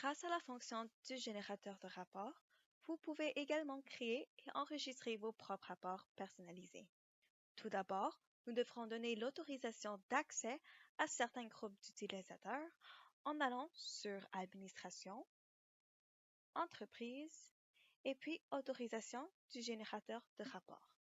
Grâce à la fonction du générateur de rapports, vous pouvez également créer et enregistrer vos propres rapports personnalisés. Tout d'abord, nous devrons donner l'autorisation d'accès à certains groupes d'utilisateurs en allant sur Administration, Entreprise et puis Autorisation du générateur de rapports.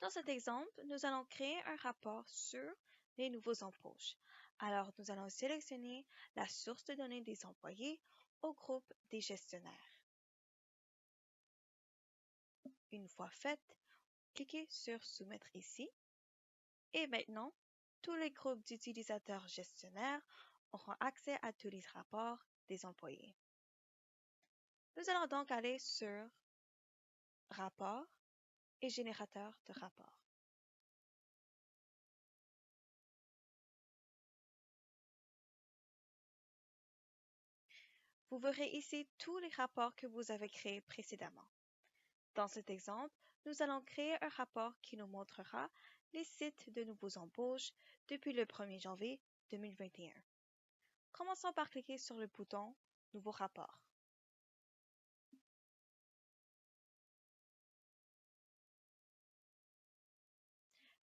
Dans cet exemple, nous allons créer un rapport sur les nouveaux embauches. Alors, nous allons sélectionner la source de données des employés au groupe des gestionnaires. Une fois fait, cliquez sur Soumettre ici. Et maintenant, tous les groupes d'utilisateurs gestionnaires auront accès à tous les rapports des employés. Nous allons donc aller sur Rapports et Générateur de rapports. Vous verrez ici tous les rapports que vous avez créés précédemment. Dans cet exemple, nous allons créer un rapport qui nous montrera les sites de nouveaux embauches depuis le 1er janvier 2021. Commençons par cliquer sur le bouton Nouveau rapport.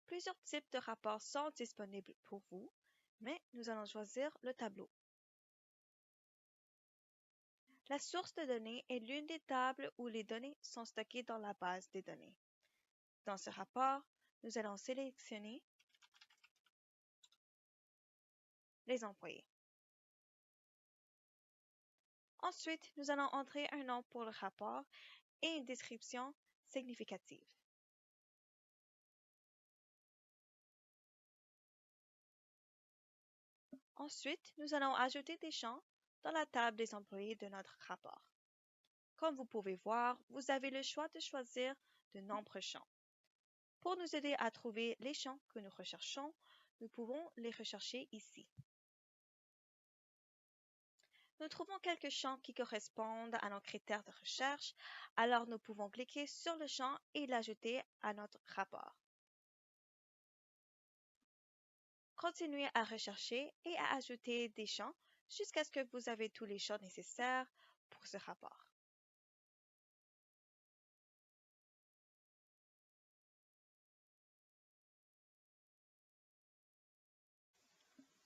Plusieurs types de rapports sont disponibles pour vous, mais nous allons choisir le tableau. La source de données est l'une des tables où les données sont stockées dans la base des données. Dans ce rapport, nous allons sélectionner les employés. Ensuite, nous allons entrer un nom pour le rapport et une description significative. Ensuite, nous allons ajouter des champs dans la table des employés de notre rapport. Comme vous pouvez voir, vous avez le choix de choisir de nombreux champs. Pour nous aider à trouver les champs que nous recherchons, nous pouvons les rechercher ici. Nous trouvons quelques champs qui correspondent à nos critères de recherche, alors nous pouvons cliquer sur le champ et l'ajouter à notre rapport. Continuez à rechercher et à ajouter des champs jusqu'à ce que vous avez tous les champs nécessaires pour ce rapport.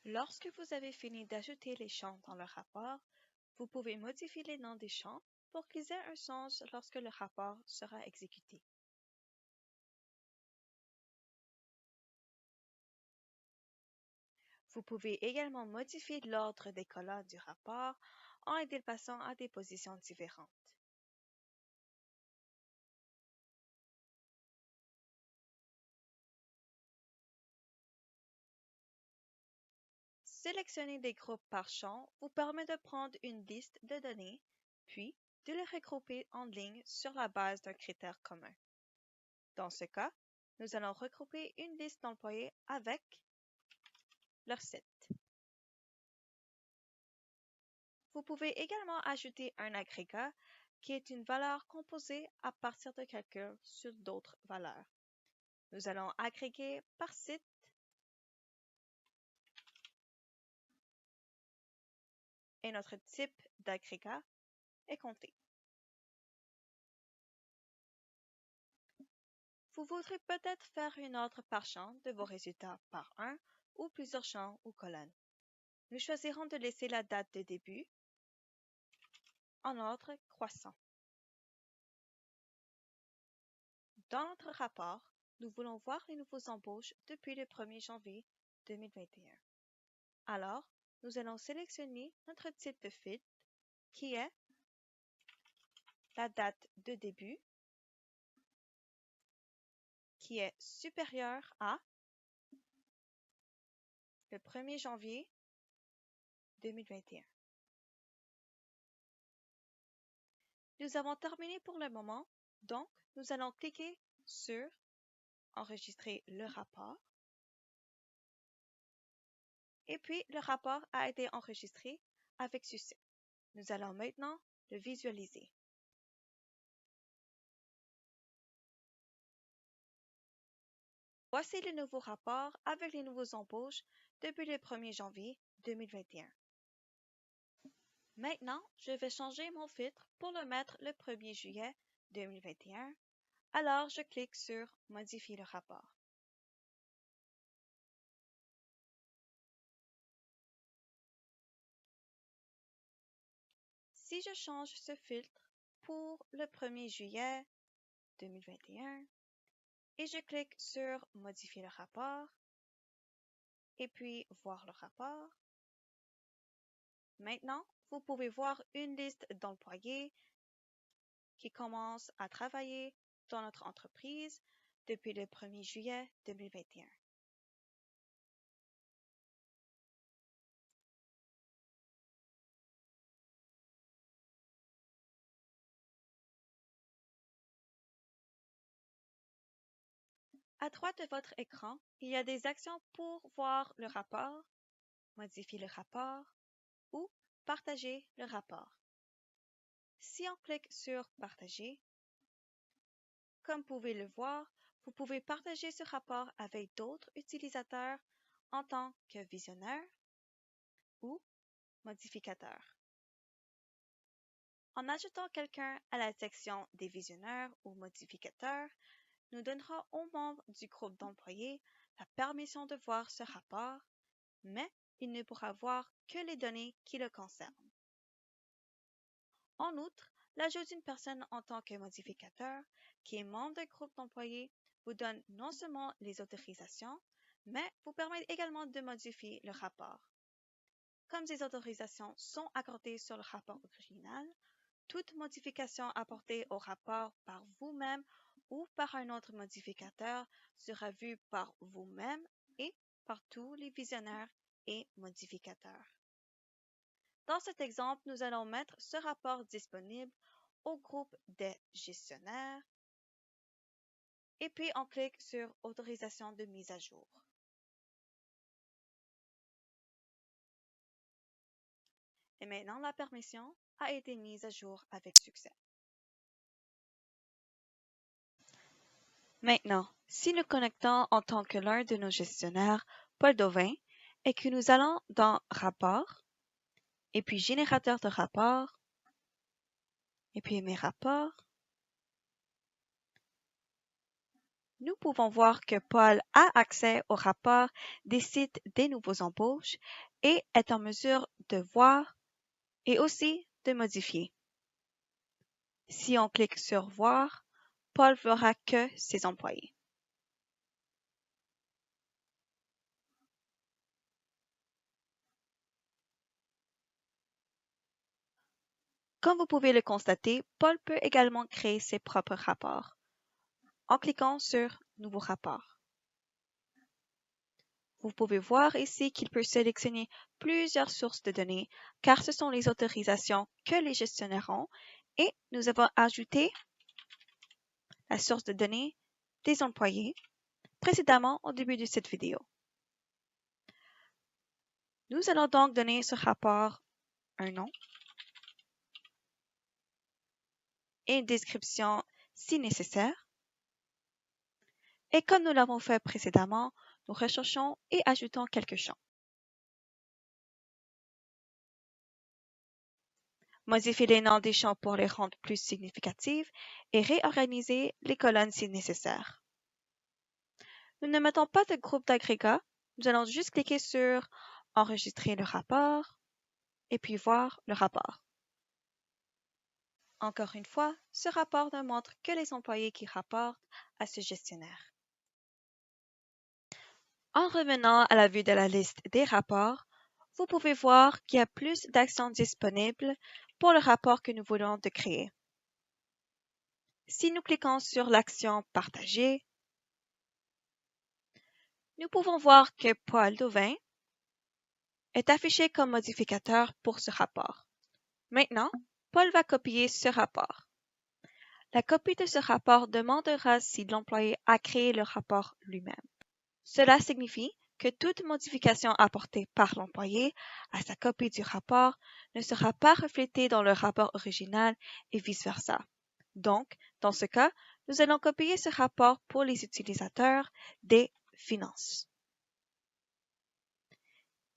Lorsque vous avez fini d'ajouter les champs dans le rapport, vous pouvez modifier les noms des champs pour qu'ils aient un sens lorsque le rapport sera exécuté. Vous pouvez également modifier l'ordre des colonnes du rapport en les déplaçant à des positions différentes. Sélectionner des groupes par champ vous permet de prendre une liste de données, puis de les regrouper en ligne sur la base d'un critère commun. Dans ce cas, nous allons regrouper une liste d'employés avec leur site. Vous pouvez également ajouter un agrégat qui est une valeur composée à partir de calculs sur d'autres valeurs. Nous allons agréger par site et notre type d'agrégat est compté. Vous voudrez peut-être faire une ordre par champ de vos résultats par un ou plusieurs champs ou colonnes. Nous choisirons de laisser la date de début en ordre croissant. Dans notre rapport, nous voulons voir les nouveaux embauches depuis le 1er janvier 2021. Alors, nous allons sélectionner notre type de fil qui est la date de début qui est supérieure à le 1er janvier 2021. Nous avons terminé pour le moment, donc nous allons cliquer sur Enregistrer le rapport. Et puis, le rapport a été enregistré avec succès. Nous allons maintenant le visualiser. Voici le nouveau rapport avec les nouveaux embauches depuis le 1er janvier 2021. Maintenant, je vais changer mon filtre pour le mettre le 1er juillet 2021. Alors, je clique sur « Modifier le rapport ». Si je change ce filtre pour le 1er juillet 2021 et je clique sur « Modifier le rapport » et puis « Voir le rapport », maintenant, vous pouvez voir une liste d'employés qui commencent à travailler dans notre entreprise depuis le 1er juillet 2021. À droite de votre écran, il y a des actions pour voir le rapport, modifier le rapport ou partager le rapport. Si on clique sur « Partager », comme vous pouvez le voir, vous pouvez partager ce rapport avec d'autres utilisateurs en tant que visionnaire ou modificateur. En ajoutant quelqu'un à la section des visionnaires ou modificateurs, nous donnerons aux membres du groupe d'employés la permission de voir ce rapport, mais il ne pourra voir que les données qui le concernent. En outre, l'ajout d'une personne en tant que modificateur, qui est membre d'un groupe d'employés, vous donne non seulement les autorisations, mais vous permet également de modifier le rapport. Comme ces autorisations sont accordées sur le rapport original, toute modification apportée au rapport par vous-même ou par un autre modificateur sera vue par vous-même et par tous les visionnaires et modificateurs. Dans cet exemple, nous allons mettre ce rapport disponible au groupe des gestionnaires et puis on clique sur « Autorisation de mise à jour ». Et maintenant, la permission a été mise à jour avec succès. Maintenant, si nous connectons en tant que l'un de nos gestionnaires, Paul Dauvin, et que nous allons dans « Rapport » et puis « Générateur de rapport » et puis « Mes rapports », nous pouvons voir que Paul a accès au rapport des sites des nouveaux embauches et est en mesure de voir et aussi de modifier. Si on clique sur « Voir », Paul verra que ses employés. Comme vous pouvez le constater, Paul peut également créer ses propres rapports en cliquant sur « Nouveau rapport ». Vous pouvez voir ici qu'il peut sélectionner plusieurs sources de données car ce sont les autorisations que les gestionnaires ont et nous avons ajouté la source de données des employés précédemment au début de cette vidéo. Nous allons donc donner ce rapport un nom et une description si nécessaire. Et comme nous l'avons fait précédemment, nous recherchons et ajoutons quelques champs. Modifier les noms des champs pour les rendre plus significatifs et réorganiser les colonnes si nécessaire. Nous ne mettons pas de groupe d'agrégats, nous allons juste cliquer sur « Enregistrer le rapport » et puis voir le rapport. Encore une fois, ce rapport ne montre que les employés qui rapportent à ce gestionnaire. En revenant à la vue de la liste des rapports, vous pouvez voir qu'il y a plus d'actions disponibles pour le rapport que nous voulons de créer. Si nous cliquons sur l'action « Partager », nous pouvons voir que Paul Dauvin est affiché comme modificateur pour ce rapport. Maintenant, Paul va copier ce rapport. La copie de ce rapport demandera si l'employé a créé le rapport lui-même. Cela signifie que toute modification apportée par l'employé à sa copie du rapport ne sera pas reflétée dans le rapport original et vice-versa. Donc, dans ce cas, nous allons copier ce rapport pour les utilisateurs des finances.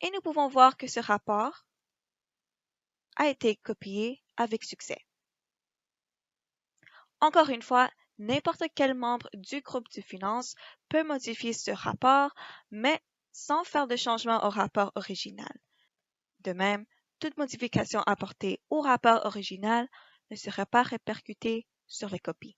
Et nous pouvons voir que ce rapport a été copié avec succès. Encore une fois, n'importe quel membre du groupe de finance peut modifier ce rapport, mais sans faire de changement au rapport original. De même, toute modification apportée au rapport original ne sera pas répercutée sur les copies.